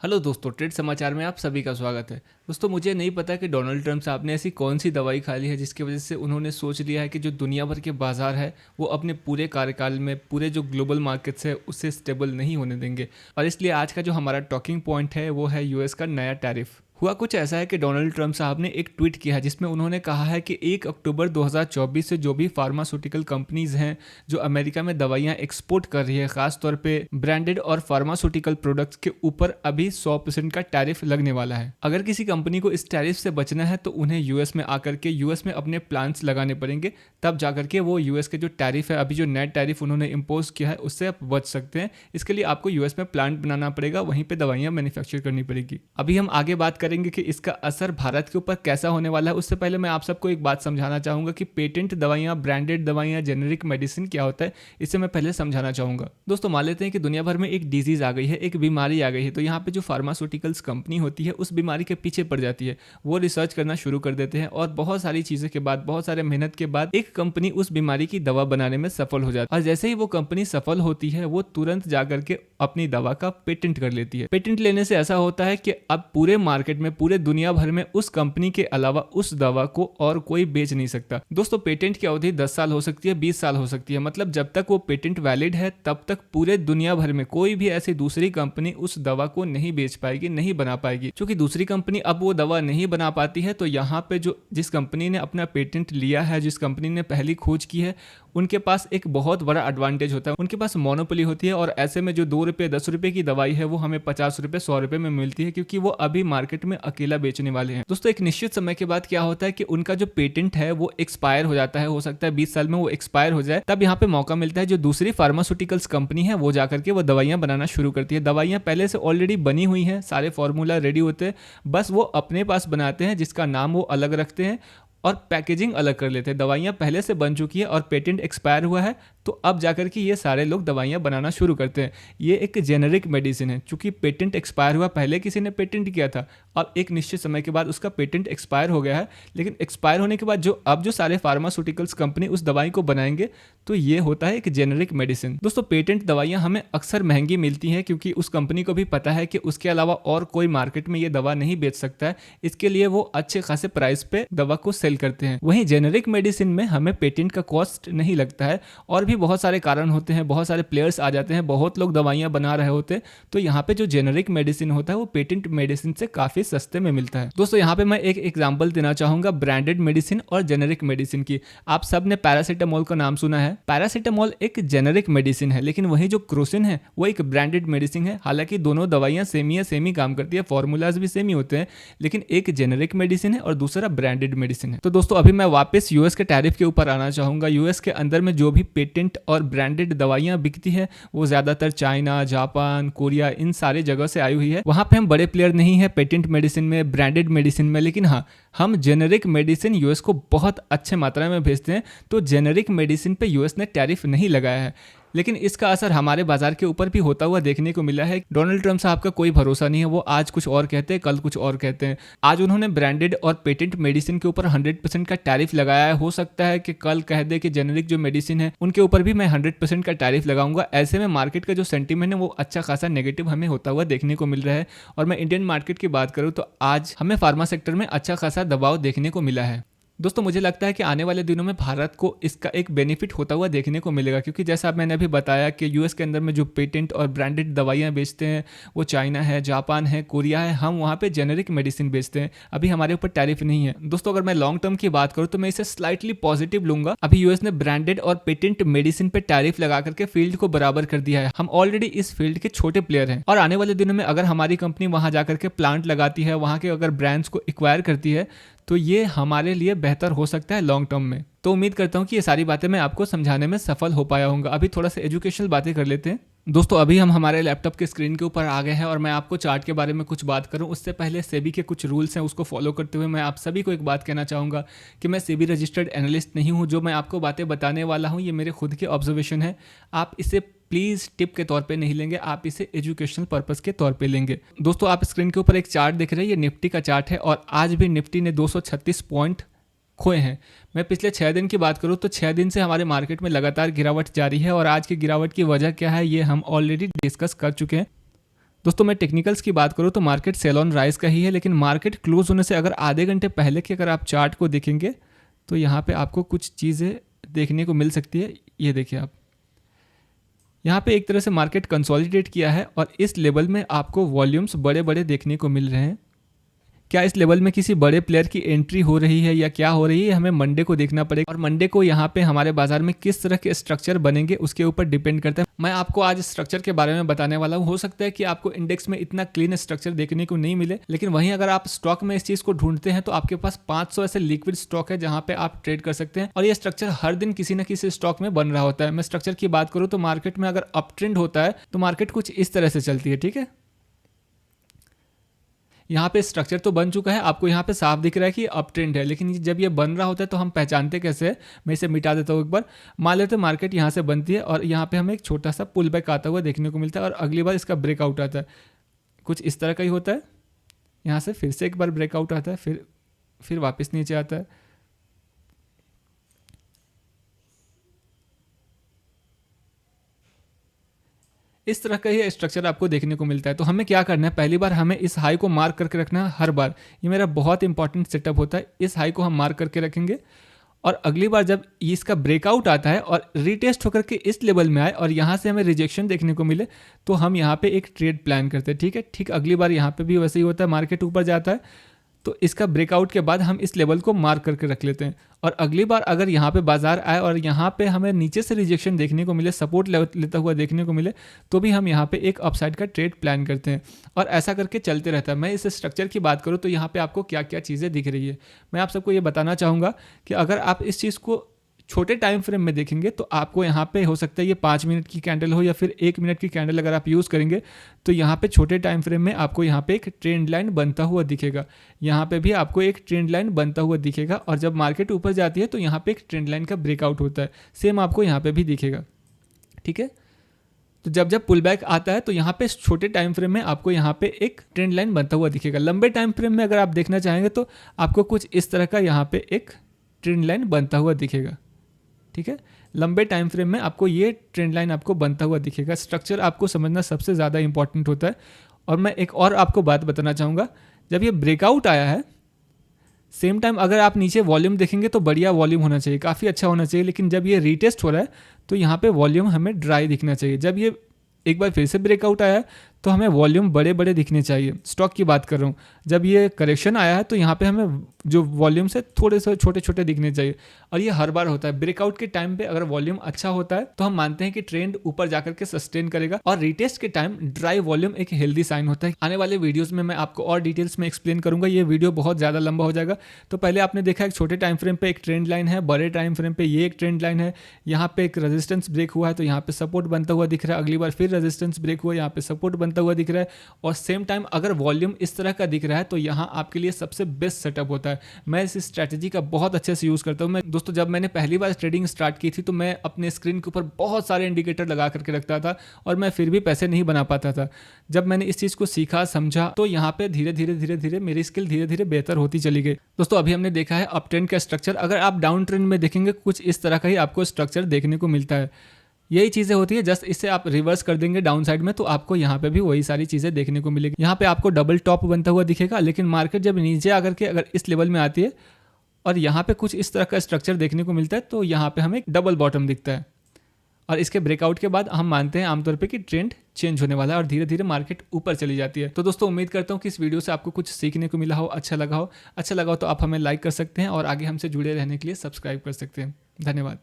Hello दोस्तों, trade समाचार में आप सभी का स्वागत है। दोस्तों, मुझे नहीं पता कि डोनाल्ड ट्रंप साहब ने ऐसी कौन सी दवाई खा ली है जिसकी वजह से उन्होंने सोच लिया है कि जो दुनिया भर के बाजार है वो अपने पूरे कार्यकाल में पूरे जो ग्लोबल मार्केट्स है उससे स्टेबल नहीं होने देंगे। और इसलिए आज का जो हमारा टॉकिंग पॉइंट है वो है यूएस का नया टैरिफ। हुआ कुछ ऐसा है कि डोनाल्ड ट्रंप साहब ने एक ट्वीट किया है जिसमें उन्होंने कहा है कि 1 अक्टूबर 2024 से जो भी फार्मास्यूटिकल कंपनीज हैं जो अमेरिका में दवाइयां एक्सपोर्ट कर रही है, खास तौर पे ब्रांडेड और फार्मास्यूटिकल प्रोडक्ट्स के ऊपर अभी 100% का टैरिफ लगने वाला है। अगर किसी कंपनी को इस टैरिफ से बचना है तो उन्हें यूएस में आकर के यूएस में अपने प्लांट्स लगाने पड़ेंगे, तब जाकर के वो यूएस के जो टैरिफ है, अभी जो नेट टैरिफ उन्होंने इम्पोज किया है, उससे आप बच सकते हैं। इसके लिए आपको यूएस में प्लांट बनाना पड़ेगा, वहीं पे दवाइयां मैन्युफैक्चर करनी पड़ेगी। अभी हम आगे बात करेंगे कि इसका असर भारत के ऊपर कैसा होने वाला है। उससे पहले मैं आप सबको एक बात समझाना चाहूंगा कि पेटेंट दवाइयां, ब्रांडेड दवाइयां, जेनेरिक मेडिसिन क्या होता है, इसे मैं पहले समझाना चाहूंगा। दोस्तों, मान लेते हैं कि दुनिया भर में एक डिजीज आ गई है, एक बीमारी आ गई है, तो यहाँ पे जो फार्मास्यूटिकल्स कंपनी होती है उस बीमारी के पीछे पड़ जाती है। वो रिसर्च करना शुरू कर देते हैं और बहुत सारी चीजों के बाद, बहुत सारे मेहनत के बाद एक कंपनी उस बीमारी की दवा बनाने में सफल हो जाती है। और जैसे ही वो कंपनी सफल होती है वो तुरंत जाकर के अपनी दवा का पेटेंट कर लेती है। पेटेंट लेने से ऐसा होता है कि अब पूरे मार्केट में, पूरे दुनिया भर में उस कंपनी के अलावा उस दवा को और कोई बेच नहीं सकता। दोस्तों, पेटेंट की अवधि 10 साल हो सकती है, 20 साल हो सकती है। मतलब जब तक वो पेटेंट वैलिड है तब तक पूरे दुनिया भर में कोई भी ऐसी दूसरी कंपनी उस दवा को नहीं बेच पाएगी, नहीं बना पाएगी। क्योंकि दूसरी कंपनी अब वो दवा नहीं बना पाती है, तो यहाँ पे जिस कंपनी ने अपना पेटेंट लिया है, जिस कंपनी ने पहली खोज की है, उनके पास एक बहुत बड़ा एडवांटेज होता है। उनके पास मोनोपोली होती है और ऐसे में जो 2 रुपये 10 रुपये की दवाई है वो हमें 50 रुपये 100 रुपये में मिलती है, क्योंकि वो अभी मार्केट में अकेला बेचने वाले हैं। दोस्तों, एक निश्चित समय के बाद क्या होता है कि उनका जो पेटेंट है वो एक्सपायर हो जाता है। हो सकता है 20 साल में वो एक्सपायर हो जाए। तब यहाँ पे मौका मिलता है जो दूसरी फार्मास्यूटिकल्स कंपनी है वो जाकर के वो दवाइयां बनाना शुरू करती है। दवाइयां पहले से ऑलरेडी बनी हुई हैं, सारे फॉर्मूला रेडी होते हैं, बस वो अपने पास बनाते हैं, जिसका नाम वो अलग रखते हैं और पैकेजिंग अलग कर लेते हैं। दवाइयां पहले से बन चुकी है और पेटेंट एक्सपायर हुआ है, तो अब जाकर के ये सारे लोग दवाइयां बनाना शुरू करते हैं। ये एक जेनेरिक मेडिसिन है। चूंकि पेटेंट एक्सपायर हुआ, पहले किसी ने पेटेंट किया था, अब एक निश्चित समय के बाद उसका पेटेंट एक्सपायर हो गया है, लेकिन एक्सपायर होने के बाद जो सारे फार्मास्यूटिकल्स कंपनी उस दवाई को बनाएंगे, तो ये होता है एक जेनेरिक मेडिसिन। दोस्तों, पेटेंट दवाइयां हमें अक्सर महंगी मिलती हैं क्योंकि उस कंपनी को भी पता है कि उसके अलावा और कोई मार्केट में ये दवा नहीं बेच सकता है। इसके लिए वो अच्छे खासे प्राइस पे दवा को सेल करते हैं। वहीं जेनेरिक मेडिसिन में हमें पेटेंट का कॉस्ट नहीं लगता है और भी बहुत सारे कारण होते हैं, बहुत सारे प्लेयर्स आ जाते हैं, बहुत लोग दवाइयां बना रहे होते हैं, तो यहाँ पे जो जेनेरिक मेडिसिन होता है वो पेटेंट मेडिसिन से काफी सस्ते में मिलता है। दोस्तों, यहाँ पे मैं एक एग्जांपल देना चाहूंगा ब्रांडेड मेडिसिन और जेनेरिक मेडिसिन की। आप सब ने पैरासीटामोल का नाम सुना है। पैरासीटामोल एक जेनेरिक मेडिसिन है, लेकिन वही जो क्रोसिन है वो एक ब्रांडेड मेडिसिन है। हालांकि दोनों दवाइयां सेम ही काम करती है, फॉर्मूलाज भी सेम ही होते हैं, लेकिन एक जेनेरिक मेडिसिन है और दूसरा ब्रांडेड मेडिसिन है। तो दोस्तों, अभी मैं वापस यूएस के टैरिफ के ऊपर आना चाहूंगा। यूएस के अंदर में जो भी पेटेंट और ब्रांडेड दवाइयां बिकती है वो ज्यादातर चाइना, जापान, कोरिया, इन सारे जगह से आई हुई है। वहां पे हम बड़े प्लेयर नहीं है पेटेंट मेडिसिन में, ब्रांडेड मेडिसिन में, लेकिन हाँ, हम जेनेरिक मेडिसिन यूएस को बहुत अच्छे मात्रा में भेजते हैं। तो जेनेरिक मेडिसिन पे यूएस ने टैरिफ नहीं लगाया है, लेकिन इसका असर हमारे बाजार के ऊपर भी होता हुआ देखने को मिला है। डोनाल्ड ट्रंप साहब का कोई भरोसा नहीं है, वो आज कुछ और कहते हैं, कल कुछ और कहते हैं। आज उन्होंने ब्रांडेड और पेटेंट मेडिसिन के ऊपर 100% का टैरिफ लगाया है। हो सकता है कि कल कह दे कि जेनेरिक जो मेडिसिन है उनके ऊपर भी मैं 100% का टैरिफ लगाऊंगा। ऐसे में मार्केट का जो सेंटीमेंट है वो अच्छा खासा नेगेटिव हमें होता हुआ देखने को मिल रहा है। और मैं इंडियन मार्केट की बात करूँ तो आज हमें फार्मा सेक्टर में अच्छा खासा दबाव देखने को मिला है। दोस्तों, मुझे लगता है कि आने वाले दिनों में भारत को इसका एक बेनिफिट होता हुआ देखने को मिलेगा, क्योंकि जैसा मैंने अभी बताया कि यूएस के अंदर में जो पेटेंट और ब्रांडेड दवाइयां बेचते हैं वो चाइना है, जापान है, कोरिया है, हम वहाँ पे जेनेरिक मेडिसिन बेचते हैं। अभी हमारे ऊपर टैरिफ नहीं है। दोस्तों, अगर मैं लॉन्ग टर्म की बात करूँ तो मैं इसे स्लाइटली पॉजिटिव लूंगा। अभी यूएस ने ब्रांडेड और पेटेंट मेडिसिन पे टैरिफ लगा करके फील्ड को बराबर कर दिया है। हम ऑलरेडी इस फील्ड के छोटे प्लेयर हैं और आने वाले दिनों में अगर हमारी कंपनी वहां जाकर के प्लांट लगाती है, वहां के अगर ब्रांड्स को एक्वायर करती है, तो ये हमारे लिए बेहतर हो सकता है लॉन्ग टर्म में। तो उम्मीद करता हूँ कि ये सारी बातें मैं आपको समझाने में सफल हो पाया हूँगा। अभी थोड़ा सा एजुकेशनल बातें कर लेते हैं। दोस्तों, अभी हम हमारे लैपटॉप के स्क्रीन के ऊपर आ गए हैं और मैं आपको चार्ट के बारे में कुछ बात करूं उससे पहले सेबी के कुछ रूल्स हैं, उसको फॉलो करते हुए मैं आप सभी को एक बात कहना चाहूँगा कि मैं सेबी रजिस्टर्ड एनालिस्ट नहीं हूँ। जो मैं आपको बातें बताने वाला हूँ ये मेरे खुद के ऑब्जर्वेशन है। आप इसे प्लीज़ टिप के तौर पे नहीं लेंगे, आप इसे एजुकेशनल पर्पस के तौर पे लेंगे। दोस्तों, आप स्क्रीन के ऊपर एक चार्ट देख रहे हैं, ये निफ्टी का चार्ट है और आज भी निफ्टी ने 236 पॉइंट खोए हैं। मैं पिछले 6 दिन की बात करूं तो 6 दिन से हमारे मार्केट में लगातार गिरावट जारी है और आज की गिरावट की वजह क्या है ये हम ऑलरेडी डिस्कस कर चुके हैं। दोस्तों मैं टेक्निकल्स की बात करूँ तो मार्केट सेल ऑन राइज का ही है, लेकिन मार्केट क्लोज होने से अगर आधे घंटे पहले की अगर आप चार्ट को देखेंगे तो यहाँ पे आपको कुछ चीज़ें देखने को मिल सकती है। ये देखिए आप, यहाँ पे एक तरह से मार्केट कंसोलिडेट किया है और इस लेवल में आपको वॉल्यूम्स बड़े बड़े देखने को मिल रहे हैं। क्या इस लेवल में किसी बड़े प्लेयर की एंट्री हो रही है या क्या हो रही है, हमें मंडे को देखना पड़ेगा। और मंडे को यहाँ पे हमारे बाजार में किस तरह के स्ट्रक्चर बनेंगे उसके ऊपर डिपेंड करता है। मैं आपको आज स्ट्रक्चर के बारे में बताने वाला हूँ। हो सकता है कि आपको इंडेक्स में इतना क्लीन स्ट्रक्चर देखने को नहीं मिले, लेकिन वहीं अगर आप स्टॉक में इस चीज़ को ढूंढते हैं तो आपके पास 500 ऐसे लिक्विड स्टॉक है जहाँ पे आप ट्रेड कर सकते हैं और ये स्ट्रक्चर हर दिन किसी न किसी स्टॉक में बन रहा होता है। मैं स्ट्रक्चर की बात करूँ तो मार्केट में अगर अप ट्रेंड होता है तो मार्केट कुछ इस तरह से चलती है, ठीक है। यहाँ पे स्ट्रक्चर तो बन चुका है, आपको यहाँ पे साफ दिख रहा है कि अप ट्रेंड है, लेकिन जब ये बन रहा होता है तो हम पहचानते कैसे है, मैं इसे मिटा देता हूँ एक बार। मान लेते हैं मार्केट यहाँ से बनती है और यहाँ पे हमें एक छोटा सा पुल बैक आता हुआ देखने को मिलता है और अगली बार इसका ब्रेकआउट आता है, कुछ इस तरह का ही होता है। यहाँ से फिर से एक बार ब्रेकआउट आता है, फिर वापस नीचे आता है। इस तरह का ही स्ट्रक्चर आपको देखने को मिलता है। तो हमें क्या करना है, पहली बार हमें इस हाई को मार्क करके रखना है हर बार। ये मेरा बहुत इंपॉर्टेंट सेटअप होता है, इस हाई को हम मार्क करके रखेंगे और अगली बार जब इसका ब्रेकआउट आता है और रीटेस्ट होकर के इस लेवल में आए और यहाँ से हमें रिजेक्शन देखने को मिले तो हम यहाँ पे एक ट्रेड प्लान करते हैं, ठीक है। ठीक अगली बार यहाँ पे भी वैसे ही होता है, मार्केट ऊपर जाता है तो इसका ब्रेकआउट के बाद हम इस लेवल को मार्क करके रख लेते हैं और अगली बार अगर यहाँ पे बाजार आए और यहाँ पे हमें नीचे से रिजेक्शन देखने को मिले, सपोर्ट लेता हुआ देखने को मिले, तो भी हम यहाँ पे एक अपसाइड का ट्रेड प्लान करते हैं और ऐसा करके चलते रहता है। मैं इस स्ट्रक्चर की बात करूँ तो यहाँ पे आपको क्या क्या चीज़ें दिख रही है, मैं आप सबको ये बताना चाहूँगा कि अगर आप इस चीज़ को छोटे टाइम फ्रेम में देखेंगे तो आपको यहाँ पे हो सकता है ये 5 मिनट की कैंडल हो या फिर 1 मिनट की कैंडल अगर आप यूज़ करेंगे तो यहाँ पे छोटे टाइम फ्रेम में आपको यहाँ पे एक ट्रेंड लाइन बनता हुआ दिखेगा। यहाँ पे भी आपको एक ट्रेंड लाइन बनता हुआ दिखेगा और जब मार्केट ऊपर जाती है तो यहाँ पे एक ट्रेंड लाइन का ब्रेकआउट होता है, सेम आपको यहाँ पे भी दिखेगा, ठीक है। तो जब पुल बैक आता है तो यहाँ पे छोटे टाइम फ्रेम में आपको यहाँ पे एक ट्रेंड लाइन बनता हुआ दिखेगा। लंबे टाइम फ्रेम में अगर आप देखना चाहेंगे तो आपको कुछ इस तरह का यहाँ पे एक ट्रेंड लाइन बनता हुआ दिखेगा, ठीक है। लंबे टाइम फ्रेम में आपको ये ट्रेंड लाइन आपको बनता हुआ दिखेगा। स्ट्रक्चर आपको समझना सबसे ज़्यादा इंपॉर्टेंट होता है। और मैं एक और आपको बात बताना चाहूँगा, जब ये ब्रेकआउट आया है सेम टाइम अगर आप नीचे वॉल्यूम देखेंगे तो बढ़िया वॉल्यूम होना चाहिए, काफ़ी अच्छा होना चाहिए, लेकिन जब ये रीटेस्ट हो रहा है तो यहाँ पे वॉल्यूम हमें ड्राई दिखना चाहिए। जब ये एक बार फिर से ब्रेकआउट आया है तो हमें वॉल्यूम बड़े बड़े दिखने चाहिए, स्टॉक की बात कर रहा हूँ। जब ये करेक्शन आया है तो यहाँ पे हमें जो वॉल्यूम से थोड़े से छोटे छोटे दिखने चाहिए और ये हर बार होता है। ब्रेकआउट के टाइम पे अगर वॉल्यूम अच्छा होता है तो हम मानते हैं कि ट्रेंड ऊपर जाकर के सस्टेन करेगा और रिटेस्ट के टाइम ड्राई वॉल्यूम एक हेल्दी साइन होता है। आने वाले वीडियोज़ में मैं आपको और डिटेल्स में एक्सप्लेन करूंगा, ये वीडियो बहुत ज़्यादा लंबा हो जाएगा। तो पहले आपने देखा एक छोटे टाइम फ्रेम पे एक ट्रेंड लाइन है, बड़े टाइम फ्रेम पे ये एक ट्रेंड लाइन है, यहाँ पे एक रेजिस्टेंस ब्रेक हुआ है तो यहाँ पे सपोर्ट बनता हुआ दिख रहा है, अगली बार फिर रेजिस्टेंस ब्रेक हुआ, यहाँ पे सपोर्ट बनता हुआ दिख रहा है और सेम टाइम अगर वॉल्यूम इस तरह का दिख रहा है तो यहाँ आपके लिए सबसे बेस्ट सेटअप होता है। मैं इस स्ट्रैटेजी का बहुत अच्छे से यूज़ करता हूँ। मैं दोस्तों जब मैंने पहली बार ट्रेडिंग स्टार्ट की थी तो मैं अपने स्क्रीन के ऊपर बहुत सारे इंडिकेटर लगा करके रखता था और मैं फिर भी पैसे नहीं बना पाता था। जब मैंने इस चीज़ को सीखा समझा तो यहाँ पे धीरे धीरे मेरी स्किल धीरे धीरे बेहतर होती चली गई। दोस्तों अभी हमने देखा है अप ट्रेंड का स्ट्रक्चर, अगर आप डाउन ट्रेंड में देखेंगे कुछ इस तरह का ही आपको स्ट्रक्चर देखने को मिलता है। यही चीज़ें होती है, जस्ट इससे आप रिवर्स कर देंगे डाउन साइड में तो आपको यहाँ पे भी वही सारी चीज़ें देखने को मिलेगी। यहाँ पे आपको डबल टॉप बनता हुआ दिखेगा, लेकिन मार्केट जब नीचे आकर के अगर इस लेवल में आती है और यहाँ पे कुछ इस तरह का स्ट्रक्चर देखने को मिलता है तो यहाँ पे हमें एक डबल बॉटम दिखता है और इसके ब्रेकआउट के बाद हम मानते हैं आमतौर पे कि ट्रेंड चेंज होने वाला है और धीरे धीरे मार्केट ऊपर चली जाती है। तो दोस्तों उम्मीद करता हूँ कि इस वीडियो से आपको कुछ सीखने को मिला हो, अच्छा लगा हो तो आप हमें लाइक कर सकते हैं और आगे हमसे जुड़े रहने के लिए सब्सक्राइब कर सकते हैं। धन्यवाद।